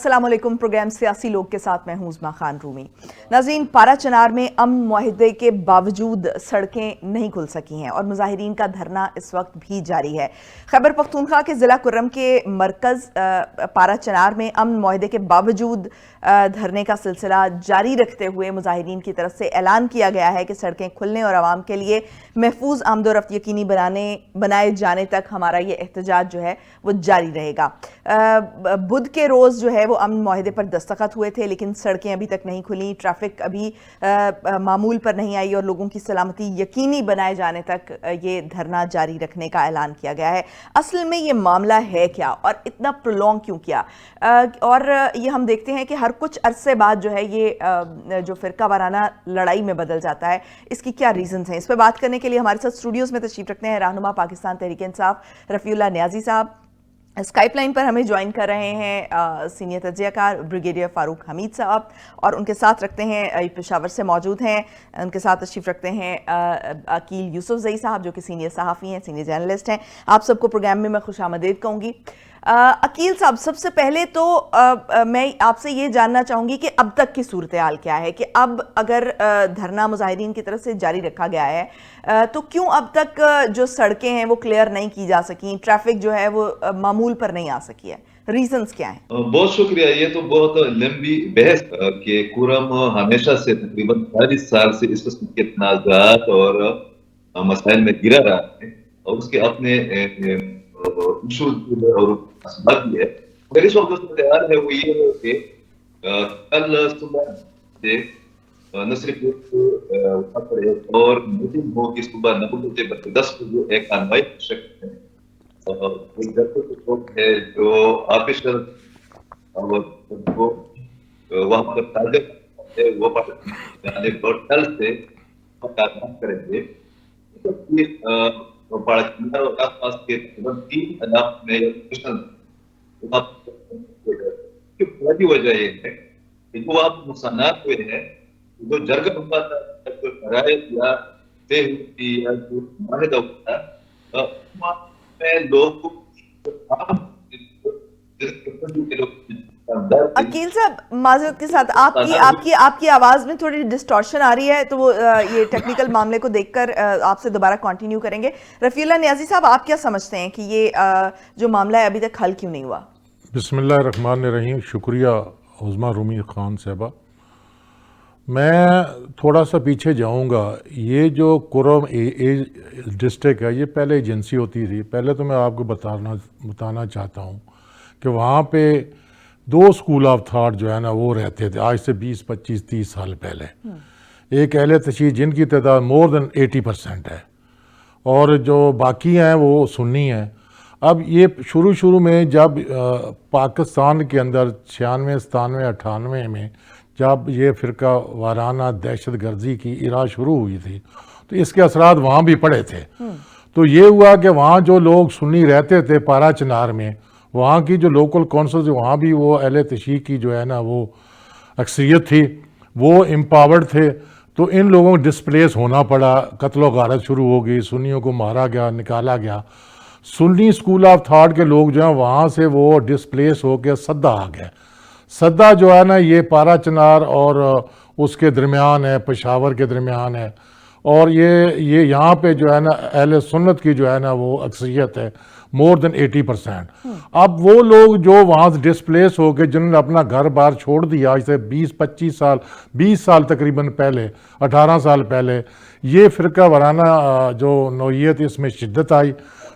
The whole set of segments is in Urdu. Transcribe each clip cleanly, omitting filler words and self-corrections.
السلام علیکم، پروگرام سیاسی لوگ کے ساتھ میں ہوں عظمیٰ خان رومی۔ ناظرین، پارا چنار میں امن معاہدے کے باوجود سڑکیں نہیں کھل سکی ہیں اور مظاہرین کا دھرنا اس وقت بھی جاری ہے۔ خیبر پختونخوا کے ضلع کرم کے مرکز پارا چنار میں امن معاہدے کے باوجود دھرنے کا سلسلہ جاری رکھتے ہوئے مظاہرین کی طرف سے اعلان کیا گیا ہے کہ سڑکیں کھلنے اور عوام کے لیے محفوظ آمد و رفت یقینی بنائے جانے تک ہمارا یہ احتجاج جو ہے وہ جاری رہے گا۔ بدھ کے روز جو ہے وہ امن معاہدے پر دستخط ہوئے تھے، لیکن سڑکیں ابھی تک نہیں کھلیں، ٹریفک ابھی معمول پر نہیں آئی اور لوگوں کی سلامتی یقینی بنائے جانے تک یہ دھرنا جاری رکھنے کا اعلان کیا گیا ہے۔ اصل میں یہ معاملہ ہے کیا اور اتنا پرولونگ کیوں کیا؟ اور یہ ہم دیکھتے ہیں کہ ہر کچھ عرصے بعد جو ہے یہ جو فرقہ وارانہ لڑائی میں بدل جاتا ہے، اس کی کیا ریزنز ہیں؟ اس پہ بات کرنے کے لیے ہمارے ساتھ اسٹوڈیوز میں تشریف رکھتے ہیں رہنما پاکستان تحریک انصاف رفیع اللہ نیازی صاحب۔ اسکائپ لائن پر ہمیں جوائن کر رہے ہیں سینئر تجزیہ کار بریگیڈیئر فاروق حمید صاحب، اور ان کے ساتھ رکھتے ہیں پشاور سے موجود ہیں، ان کے ساتھ تشریف رکھتے ہیں عقیل یوسف زئی صاحب جو کہ سینئر صحافی ہیں، سینئر جرنلسٹ ہیں۔ آپ سب کو پروگرام میں خوش آمدید کہوں گی۔ عقیل صاحب، سب سے پہلے تو میں آپ سے یہ جاننا چاہوں گی کہ اب تک کی صورتحال کیا ہے، کہ اب اگر دھرنا مظاہرین کی طرف سے جاری رکھا گیا ہے تو کیوں اب تک جو سڑکیں ہیں وہ کلیئر نہیں کی جا سکیں، ٹریفک جو ہے وہ معمول پر نہیں آ سکی ہے، ریزنز کیا ہیں؟ بہت شکریہ۔ یہ تو بہت لمبی بحث کہ کرم ہمیشہ سے تقریباً 40 سال سے اس قسم کے تنازعات اور مسائل میں گرا رہا ہے اور اس کے اپنے ایشوز اور اسباب بھی ہے۔ میری اس وقت جو صورتحال ہے وہ یہ ہے کہ کل صبح سے نہ صرف اور میٹنگ ہو کہ صبح 9 بجے بلکہ 10 بجے ایک کارروائی شکل ہے اور ایک لوگ ہے جو آفیشل وہاں پر تاجر ہے وہ کل سے کام کریں گے۔ پاڑا اور آس پاس کے 3 علاقوں میں پہلی وجہ یہ ہے کہ جو آپ نقصانات ہوئے ہیں، جو جرگہ ہوا تھا، جو شرائط یا طے ہوتی یا جو معاہدہ ہوتا میں لوگ عقیل صاحب معذرت کے ساتھ آپ کی آواز میں تھوڑی ڈسٹورشن آ رہی ہے، تو وہ یہ ٹیکنیکل معاملے کو دیکھ کر آپ سے دوبارہ کنٹینیو کریں گے۔ رفیع اللہ نیازی صاحب، آپ کیا سمجھتے ہیں کہ یہ جو معاملہ ہے ابھی تک حل کیوں نہیں ہوا؟ بسم اللہ الرحمن الرحیم۔ شکریہ عظمیٰ رومی خان صاحبہ۔ میں تھوڑا سا پیچھے جاؤں گا۔ یہ جو کرم ڈسٹرکٹ ہے یہ پہلے ایجنسی ہوتی تھی۔ پہلے تو میں آپ کو بتانا چاہتا ہوں کہ وہاں پہ 2 اسکول آف تھاٹ جو ہے نا وہ رہتے تھے آج سے 20 25 30 سال پہلے۔ ایک اہل تشیع جن کی تعداد مور دین 80% ہے اور جو باقی ہیں وہ سنی ہیں۔ اب یہ شروع میں جب پاکستان کے اندر 96 97 98 میں جب یہ فرقہ وارانہ دہشت گردی کی ایرا شروع ہوئی تھی تو اس کے اثرات وہاں بھی پڑے تھے۔ تو یہ ہوا کہ وہاں جو لوگ سنی رہتے تھے پارا چنار میں، وہاں کی جو لوکل کونسلز وہاں بھی وہ اہل تشیع کی جو ہے نا وہ اکثریت تھی، وہ امپاورڈ تھے۔ تو ان لوگوں کو ڈسپلیس ہونا پڑا، قتل و غارت شروع ہو گئی، سنیوں کو مارا گیا، نکالا گیا۔ سنی اسکول آف تھاٹ کے لوگ جو ہیں وہاں سے وہ ڈسپلیس ہو کے سدا آ گئے۔ سدا جو ہے نا یہ پارا چنار اور اس کے درمیان ہے، پشاور کے درمیان ہے، اور یہ یہاں پہ جو ہے نا اہل سنت کی جو ہے نا وہ اکثریت ہے مور دین 80%۔ اب وہ لوگ جو وہاں سے ڈسپلیس ہو کے جنہوں نے اپنا گھر بار چھوڑ دیا آج سے 20 سال تقریباً پہلے، 18 سال پہلے، یہ فرقہ وارانہ جو نوعیت اس میں شدت آئی۔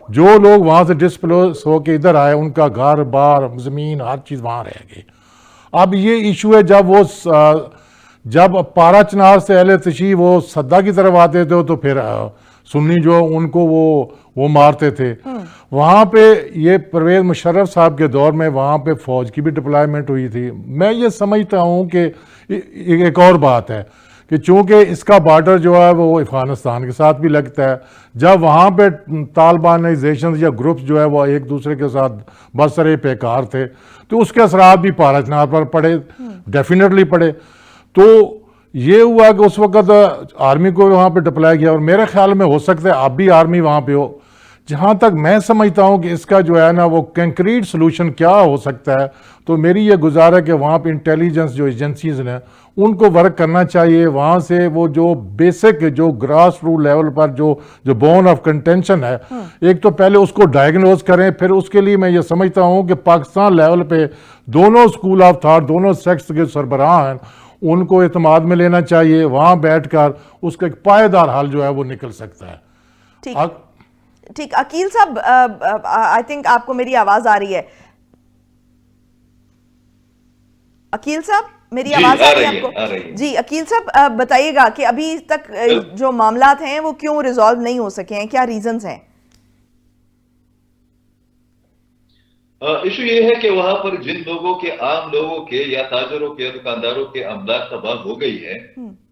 جو لوگ وہاں سے ڈسپلیس ہو کے ادھر آئے ان کا گھر بار زمین ہر چیز وہاں رہ گئی۔ اب یہ ایشو ہے جب پارا چنار سے اہل تشیع وہ صدا کی طرف آتے تھے تو پھر سنی جو ان کو وہ مارتے تھے۔ وہاں پہ یہ پرویز مشرف صاحب کے دور میں وہاں پہ فوج کی بھی ڈپلائمنٹ ہوئی تھی۔ میں یہ سمجھتا ہوں کہ ایک اور بات ہے کہ چونکہ اس کا بارڈر جو ہے وہ افغانستان کے ساتھ بھی لگتا ہے، جب وہاں پہ طالبانائزیشن یا گروپس جو ہے وہ ایک دوسرے کے ساتھ برسر پیکار تھے تو اس کے اثرات بھی پارا چنار پر پڑے، ڈیفینیٹلی پڑے۔ تو یہ ہوا کہ اس وقت آرمی کو وہاں پہ ڈپلائی کیا، اور میرے خیال میں ہو سکتا ہے اب بھی آرمی وہاں پہ ہو۔ جہاں تک میں سمجھتا ہوں کہ اس کا جو ہے نا وہ کنکریٹ سلوشن کیا ہو سکتا ہے، تو میری یہ گزارا ہے کہ وہاں پہ انٹیلیجنس جو ایجنسیز ہیں ان کو ورک کرنا چاہیے، وہاں سے وہ جو بیسک جو گراس روٹ لیول پر جو بون آف کنٹینشن ہے، ایک تو پہلے اس کو ڈائگنوز کریں، پھر اس کے لیے میں یہ سمجھتا ہوں کہ پاکستان لیول پہ دونوں اسکول آف تھاٹ، دونوں سیکٹس کے سربراہ ہیں، ان کو اعتماد میں لینا چاہیے، وہاں بیٹھ کر اس کا ایک پائیدار حل جو ہے وہ نکل سکتا ہے۔ ٹھیک، عقیل صاحب آئی تھنک آپ کو میری آواز آ رہی ہے؟ عقیل صاحب میری آواز آ رہی ہے آپ کو؟ جی عقیل صاحب بتائیے گا کہ ابھی تک جو معاملات ہیں وہ کیوں ریزالو نہیں ہو سکے ہیں، کیا ریزنز ہیں؟ ایشو یہ ہے کہ وہاں پر جن لوگوں کے، عام لوگوں کے یا تاجروں کے، دکانداروں کے املاک تباہ ہو گئی ہے،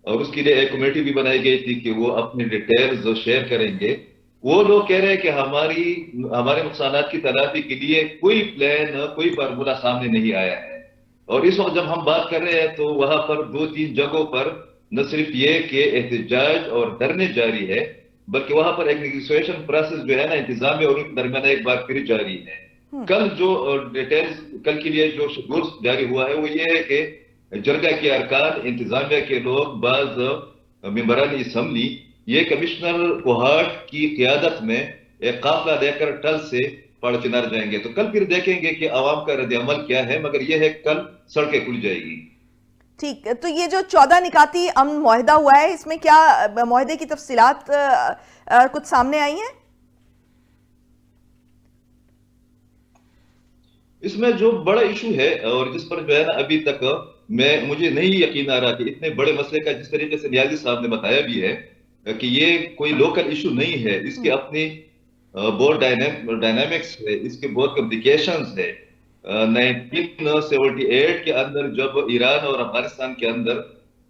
اور اس کے لیے ایک کمیٹی بھی بنائی گئی تھی کہ وہ اپنی ڈیٹیلز شیئر کریں گے، وہ لوگ کہہ رہے ہیں کہ ہمارے نقصانات کی تلافی کے لیے کوئی پلان، کوئی فارمولہ سامنے نہیں آیا ہے۔ اور اس وقت جب ہم بات کر رہے ہیں تو وہاں پر 2-3 جگہوں پر نہ صرف یہ کہ احتجاج اور دھرنے جاری ہے، بلکہ وہاں پر ایک نیگوسیشن پروسیس جو ہے نا انتظامیہ اور ان کے درمیان ایک بار پھر جاری ہے۔ کل جو ڈیٹیلز، کل کے لیے جو شیڈول جاری ہوا ہے وہ یہ ہے کہ جرگہ کے ارکان، انتظامیہ کے لوگ، بعض ممبران اسمبلی، یہ کمشنر کوہاٹ کی قیادت میں ایک قافلہ لے کر ٹل سے پاڑ چنار جائیں گے۔ تو کل پھر دیکھیں گے کہ عوام کا رد عمل کیا ہے، مگر یہ ہے کل سڑکیں کھل جائے گی۔ ٹھیک، تو یہ جو 14 نکاتی امن معاہدہ ہوا ہے، اس میں کیا معاہدے کی تفصیلات کچھ سامنے آئی ہیں؟ اس میں جو بڑا ایشو ہے اور جس پر جو ہے نا ابھی تک مجھے نہیں یقین آ رہا کہ اتنے بڑے مسئلے کا، جس طریقے سے نیازی صاحب نے بتایا بھی ہے کہ یہ کوئی لوکل ایشو نہیں ہے، اس کی اپنی بہت ڈائنامکس ہے، اس کے بہت کمپلیکیشنز ہے۔ 1978 کے اندر جب ایران اور افغانستان کے اندر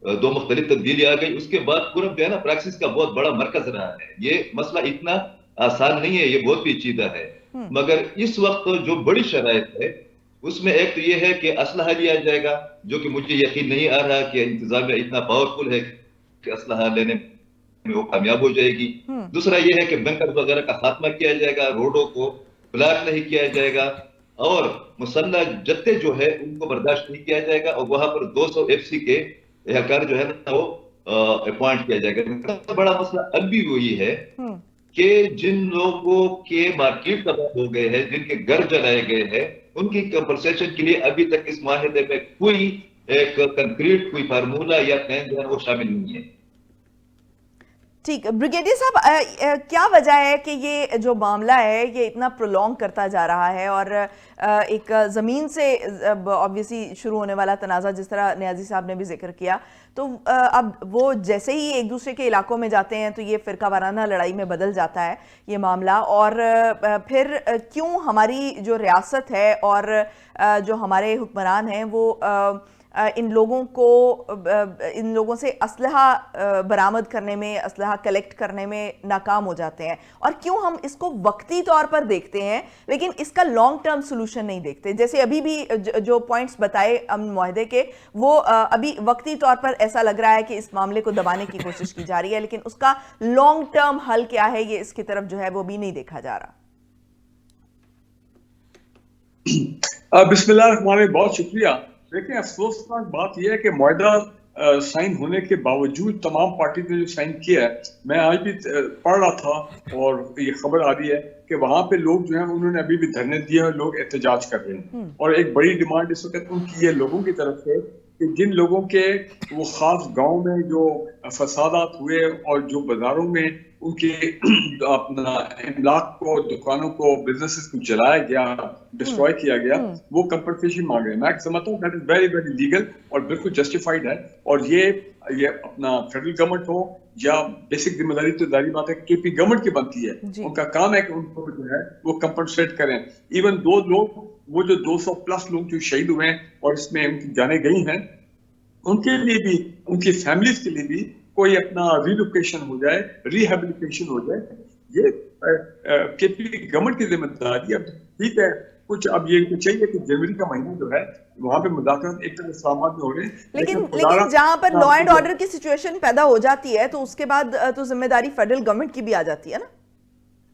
2 مختلف تبدیلی آ گئی، اس کے بعد پورا جو ہے نا پریکسس کا بہت بڑا مرکز رہا ہے۔ یہ مسئلہ اتنا آسان نہیں ہے، یہ بہت پیچیدہ ہے، مگر اس وقت جو بڑی شرائط ہے اس میں ایک تو یہ ہے کہ اسلحہ لیا جائے گا، جو کہ مجھے یقین نہیں آ رہا کہ انتظامیہ اتنا پاورفل ہے کہ اسلحہ لینے میں وہ کامیاب ہو جائے گی۔ دوسرا یہ ہے کہ بنکر وغیرہ کا خاتمہ کیا جائے گا، روڈوں کو بلاک نہیں کیا جائے گا، اور مسلح جتھے جو ہے ان کو برداشت نہیں کیا جائے گا، اور وہاں پر 200 FC کے اہلکار جو ہے نا وہ اپوائنٹ کیا جائے گا۔ سب سے بڑا مسئلہ اب بھی وہی ہے کہ جن لوگوں کے مارکیٹ تباہ ہو گئے ہیں، جن کے گھر جلائے گئے ہیں، ان کی کمپنسیشن کے لیے ابھی تک اس معاہدے میں کوئی ایک کنکریٹ کوئی فارمولہ یا پلان جو ہے وہ شامل نہیں ہے۔ ٹھیک، بریگیڈیئر صاحب کیا وجہ ہے کہ یہ جو معاملہ ہے یہ اتنا پرولونگ کرتا جا رہا ہے، اور ایک زمین سے obviously شروع ہونے والا تنازع، جس طرح نیازی صاحب نے بھی ذکر کیا، تو اب وہ جیسے ہی ایک دوسرے کے علاقوں میں جاتے ہیں تو یہ فرقہ وارانہ لڑائی میں بدل جاتا ہے یہ معاملہ، اور پھر کیوں ہماری جو ریاست ہے اور جو ہمارے حکمران ہیں وہ ان لوگوں سے اسلحہ برآمد کرنے میں، اسلحہ کلیکٹ کرنے میں ناکام ہو جاتے ہیں، اور کیوں ہم اس کو وقتی طور پر دیکھتے ہیں لیکن اس کا لانگ ٹرم سلوشن نہیں دیکھتے؟ جیسے ابھی بھی جو پوائنٹس بتائے امن معاہدے کے، وہ ابھی وقتی طور پر ایسا لگ رہا ہے کہ اس معاملے کو دبانے کی کوشش کی جا رہی ہے، لیکن اس کا لانگ ٹرم حل کیا ہے یہ اس کی طرف جو ہے وہ بھی نہیں دیکھا جا رہا۔ بسم اللہ الرحمن الرحیم، بہت شکریہ۔ دیکھیں، افسوسناک بات یہ ہے کہ معاہدہ سائن ہونے کے باوجود تمام پارٹی نے جو سائن کیا ہے، میں آج بھی پڑھ رہا تھا اور یہ خبر آ رہی ہے کہ وہاں پہ لوگ جو ہیں انہوں نے ابھی بھی دھرنے دیے اور لوگ احتجاج کر رہے ہیں، اور ایک بڑی ڈیمانڈ اس وقت ان کی یہ لوگوں کی طرف سے کہ جن لوگوں کے وہ خاص گاؤں میں جو فسادات ہوئے اور جو بازاروں میں ان کے اپنا املاک کو، دکانوں کو، بزنسز کو جلایا گیا، ڈسٹروائے کیا گیا، وہ کمپنسیشن مانگ رہے ہیں۔ میں سمجھتا ہوں that is very very legal اور بالکل جسٹیفائڈ ہے، اور یہ اپنا فیڈرل گورنمنٹ ہو یا بیسک ذمہ داری تو ظاہری بات ہے کے پی گورنمنٹ کی بنتی ہے، ان کا کام ہے کہ ان کو جو ہے وہ کمپنسیٹ کریں۔ ایون دو لوگ، وہ جو 200+ لوگ جو شہید ہوئے ہیں اور اس میں ان کی جانیں گئی ہیں، ان کے لیے بھی، ان کی فیملیز کے لیے بھی کوئی اپنا ریلوکیشن ہو جائے، ریہیبلیٹیشن ہو جائے۔ یہ کے پی گورنمنٹ کی ذمہ داری ہے۔ ٹھیک ہے، کچھ اب یہ چاہیے کہ جنوری کا مہینہ جو ہے وہاں پہ مذاکرات ایک طرح اسلامات میں ہو رہے ہیں، لیکن جہاں پر لا اینڈ آرڈر کی سچویشن پیدا ہو جاتی ہے تو اس کے بعد تو ذمہ داری فیڈرل گورنمنٹ کی بھی آ جاتی ہے نا۔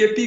KP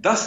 $10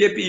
KP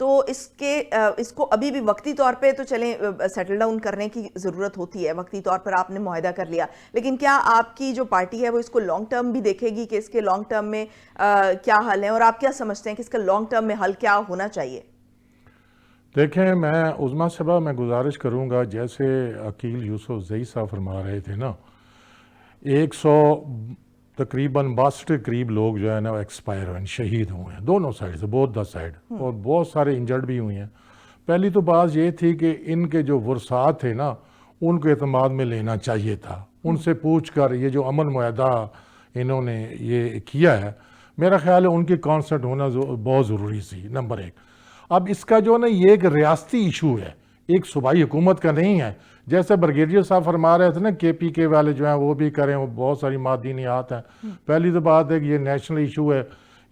تو اس کو ابھی بھی وقتی طور پہ تو چلیں سیٹل ڈاؤن کرنے کی ضرورت ہوتی ہے، وقتی طور پر آپ نے معاہدہ کر لیا، لیکن کیا آپ کی جو پارٹی ہے وہ اس کو لانگ ٹرم بھی دیکھے گی کہ اس کے لانگ ٹرم میں کیا حل ہیں، اور آپ کیا سمجھتے ہیں کہ اس کا لانگ ٹرم میں حل کیا ہونا چاہیے؟ دیکھیں، میں عظمیٰ صاحبہ میں گزارش کروں گا، جیسے عقیل یوسف زئی صاحب فرما رہے تھے نا، 100 تقریباً 62 کے قریب لوگ جو ہے نا ایکسپائر ہوئے ہیں، شہید ہوئے ہیں دونوں سائڈ سے، بہت دا سائڈ، اور بہت سارے انجرڈ بھی ہوئے ہیں۔ پہلی تو بات یہ تھی کہ ان کے جو ورثات تھے نا، ان کو اعتماد میں لینا چاہیے تھا، ان سے پوچھ کر یہ جو امن معاہدہ انہوں نے یہ کیا ہے، میرا خیال ہے ان کی کانسنٹ ہونا بہت ضروری سی، نمبر 1۔ اب اس کا جو نا یہ ایک ریاستی ایشو ہے، ایک صوبائی حکومت کا نہیں ہے، جیسے بریگیڈیئر صاحب فرما رہے تھے نا کے پی کے والے جو ہیں وہ بھی کریں، وہ بہت ساری معدنیات ہیں۔ پہلی تو بات ہے کہ یہ نیشنل ایشو ہے،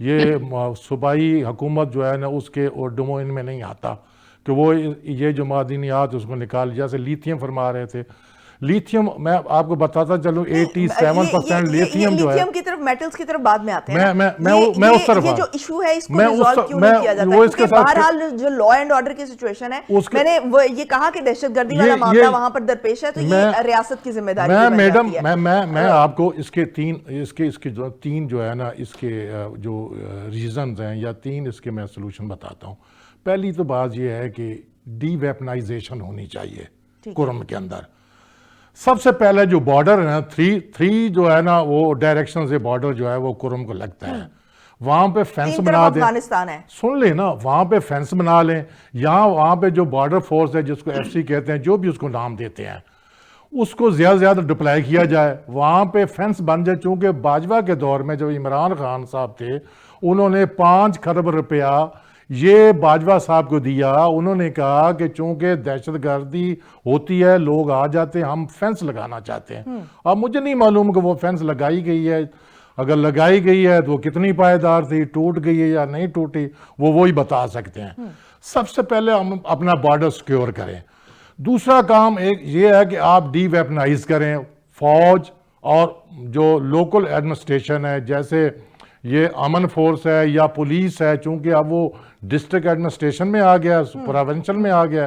یہ صوبائی حکومت جو ہے نا اس کے ڈومین میں نہیں آتا کہ وہ یہ جو معدنیات اس کو نکال، جیسے لیتھیم فرما رہے تھے، لیتھیم میں آپ کو بتاتا چلوں 87% لیتھیم جو ہے، لیتھیم کی طرف، میٹلز کی طرف بعد میں آتے ہیں، میں اس طرف یہ جو ایشو ہے اس کو ریزالو کیوں نہیں کیا جاتا؟ کیونکہ بہرحال جو لا اینڈ آرڈر کی سچویشن ہے، میں نے یہ کہا کہ دہشت گردی والا معاملہ وہاں پر درپیش ہے، تو یہ ریاست کی ذمہ داری بن جاتی ہے۔ میں آپ کو اس کے تین جو ہے نا اس کے جو ریزنز ہیں یا 3 اس کے میں سلوشن بتاتا ہوں۔ پہلی تو بات یہ ہے کہ ڈی ویپنائزیشن ہونی چاہیے کرم کے اندر۔ سب سے پہلے جو بارڈر ہے نا 3 جو ہے نا وہ ڈائریکشن سے بارڈر جو ہے وہ کرم کو لگتا ہے، وہاں پہ فینس بنا دیں، افغانستان ہے، سن لیں نا، وہاں پہ فینس بنا لیں، یہاں وہاں پہ جو بارڈر فورس ہے جس کو FCC کہتے ہیں، جو بھی اس کو نام دیتے ہیں، اس کو زیادہ زیادہ ڈپلائی کیا جائے، وہاں پہ فینس بن جائے۔ چونکہ باجوہ کے دور میں جو عمران خان صاحب تھے انہوں نے 5 کھرب روپیہ یہ باجوہ صاحب کو دیا، انہوں نے کہا کہ چونکہ دہشت گردی ہوتی ہے، لوگ آ جاتے ہیں، ہم فینس لگانا چاہتے ہیں۔ اب مجھے نہیں معلوم کہ وہ فینس لگائی گئی ہے، اگر لگائی گئی ہے تو وہ کتنی پائیدار تھی، ٹوٹ گئی ہے یا نہیں ٹوٹی، وہ وہی بتا سکتے ہیں۔ سب سے پہلے ہم اپنا بارڈر سیکیور کریں۔ دوسرا کام ایک یہ ہے کہ آپ ڈی ویپنائز کریں، فوج اور جو لوکل ایڈمنسٹریشن ہے، جیسے یہ امن فورس ہے یا پولیس ہے، چونکہ اب وہ ڈسٹرکٹ ایڈمنسٹریشن میں آ گیا، پروونشل میں آ گیا،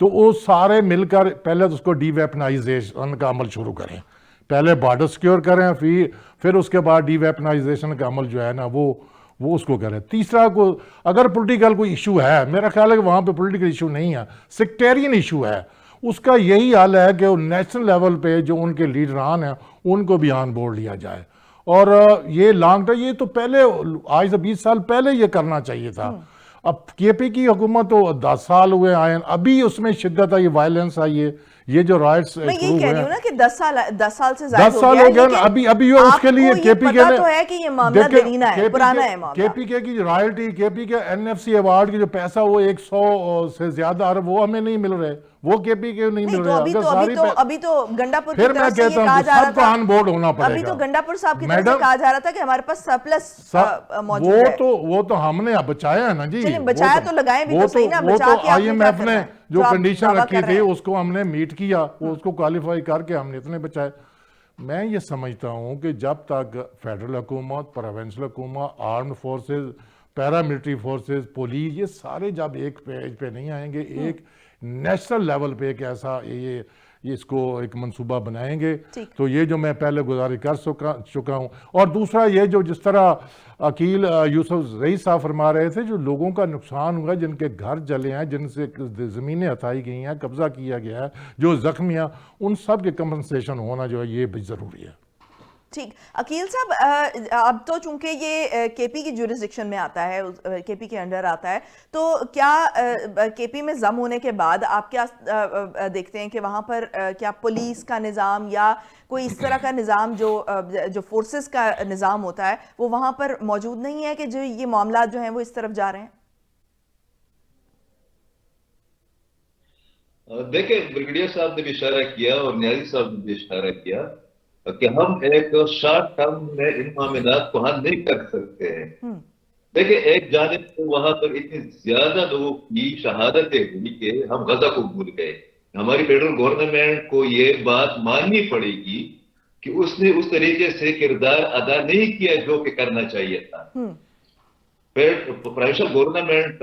تو وہ سارے مل کر پہلے تو اس کو ڈی ویپنائزیشن کا عمل شروع کریں، پہلے بارڈر سیکیور کریں، پھر اس کے بعد ڈی ویپنائزیشن کا عمل جو ہے نا وہ اس کو کریں۔ تیسرا اگر پولیٹیکل کوئی ایشو ہے، میرا خیال ہے کہ وہاں پہ پولیٹیکل ایشو نہیں ہے، سیکٹیرین ایشو ہے، اس کا یہی حل ہے کہ نیشنل لیول پہ جو ان کے لیڈران ہیں ان کو بھی آن بورڈ لیا جائے، اور یہ لانگ ٹرم، یہ تو پہلے آج سے 20 سال پہلے یہ کرنا چاہیے تھا۔ اب کے پی کی حکومت تو 10 سال ہوئے آئے، ابھی اس میں شدت آئی، وائلنس آئی ہے، یہ جو رائٹس میں یہ کہہ رہی ہوں نا کہ 10 سال سے زائد ہو گیا، لیکن ابھی اس کے لیے کے پی کے پتا تو ہے کہ یہ معاملہ دیرینہ ہے، پرانا ہے معاملہ۔ کے پی کے کی رائلٹی، کے پی کے NFC ایوارڈ کی جو پیسہ وہ 100 سے زیادہ ارب وہ ہمیں نہیں مل رہے، وہ کے پی کے نہیں مل رہے۔ ابھی تو گنڈا پور کی پھر میں طرف سے یہ کہتا کہا ہوں جا رہا سب کو تھا، آن بورڈ ہونا پڑے گا، ابھی تو گنڈا پور صاحب کی طرف سے کہا جا رہا تھا کہ ہمارے پاس سرپلس موجود ہے۔ وہ تو ہم نے بچایا ہے نا جی، چلیں بچایا تو لگائیں بھی تو صحیح نا، بچا کے IMF نے جو کنڈیشن رکھی تھی اس کو ہم نے میٹ کیا، اس کو کوالیفائی کر کے ہم نے اتنے بچائے۔ میں یہ سمجھتا ہوں کہ جب تک فیڈرل حکومت، پروونشل حکومت، armed forces, paramilitary forces, police, یہ سارے جب ایک پیج پہ نہیں آئیں گے، ایک نیشنل لیول پہ ایک ایسا یہ اس کو ایک منصوبہ بنائیں گے، تو یہ جو میں پہلے گزارش کر چکا ہوں۔ اور دوسرا یہ جو جس طرح عقیل یوسف زئی صاحب فرما رہے تھے، جو لوگوں کا نقصان ہوا، جن کے گھر جلے ہیں، جن سے زمینیں ہتھائی گئی ہیں، قبضہ کیا گیا ہے، جو زخمی ہیں، ان سب کے کمپنسیشن ہونا جو ہے یہ بھی ضروری ہے۔ ٹھیک، عقیل صاحب اب تو چونکہ یہ کے پی کی جورسڈکشن میں آتا ہے، کے پی کے انڈر آتا ہے، تو کیا کے پی میں ضم ہونے کے بعد آپ کیا دیکھتے ہیں کہ وہاں پر کیا پولیس کا نظام یا کوئی اس طرح کا نظام جو فورسز کا نظام ہوتا ہے وہ وہاں پر موجود نہیں ہے کہ جو یہ معاملات جو ہیں وہ اس طرف جا رہے ہیں؟ دیکھیں، بریگیڈیئر صاحب نے بھی اشارہ کیا اور نیازی صاحب نے بھی اشارہ کیا کہ ہم ایک شارٹ ٹرم میں ان معاملات کو حل نہیں کر سکتے ہیں۔ دیکھیں، ایک جانب تو وہاں پر اتنی زیادہ لوگوں کی شہادتیں ہوئی کہ ہم غزہ کو بھول گئے۔ ہماری فیڈرل گورنمنٹ کو یہ بات ماننی پڑے گی کہ اس نے اس طریقے سے کردار ادا نہیں کیا جو کہ کرنا چاہیے تھا۔ Provincial government